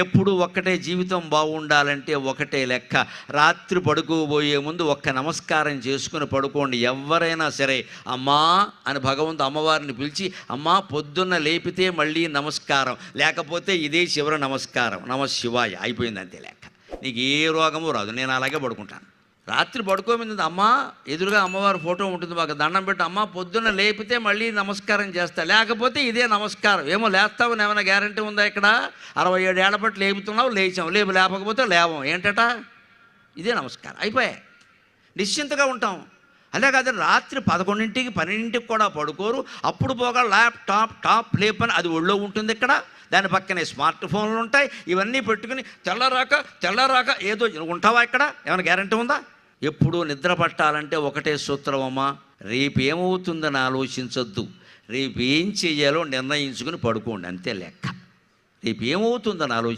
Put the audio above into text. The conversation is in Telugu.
ఎప్పుడు ఒక్కటే జీవితం బాగుండాలంటే ఒకటే లెక్క. రాత్రి పడుకోబోయే ముందు ఒక్క నమస్కారం చేసుకుని పడుకోండి. ఎవరైనా సరే అమ్మా అని భగవంతు అమ్మవారిని పిలిచి, అమ్మా పొద్దున్న లేపితే మళ్ళీ నమస్కారం, లేకపోతే ఇదే చివరి నమస్కారం, నమ శివాయ, అయిపోయింది అంతే లెక్క. నీకు ఏ రోగము రాదు. నేను అలాగే పడుకుంటాను. రాత్రి పడుకోమింది అమ్మ, ఎదురుగా అమ్మవారి ఫోటో ఉంటుంది, మాకు దండం పెట్టి అమ్మ పొద్దున్న లేపితే మళ్ళీ నమస్కారం చేస్తా, లేకపోతే ఇదే నమస్కారం. ఏమో లేస్తావు, ఏమైనా గ్యారంటీ ఉందా? ఇక్కడ 67 ఏళ్ల బట్టి లేపుతున్నావు, లేచాం, లేపకపోతే లేవం, ఏంటట? ఇదే నమస్కారం, అయిపోయాయి. నిశ్చింతగా ఉంటాం. అదే కాదు, రాత్రి 11ంటికి 12ంటికి కూడా పడుకోరు. అప్పుడు పోగా టాప్ లేపని అది ఒళ్ళో ఉంటుంది. ఇక్కడ దాని పక్కనే స్మార్ట్ ఫోన్లు ఉంటాయి. ఇవన్నీ పెట్టుకుని తెల్లరాక ఏదో ఉంటావా? ఇక్కడ ఏమైనా గ్యారంటీ ఉందా? ఎప్పుడూ నిద్ర పట్టాలంటే ఒకటే సూత్రం అమ్మా, రేపు ఏమవుతుందని ఆలోచించొద్దు, రేపు ఏం చెయ్యాలో నిర్ణయించుకుని పడుకోండి, అంతే లెక్క. రేపు ఏమవుతుందని ఆలోచించ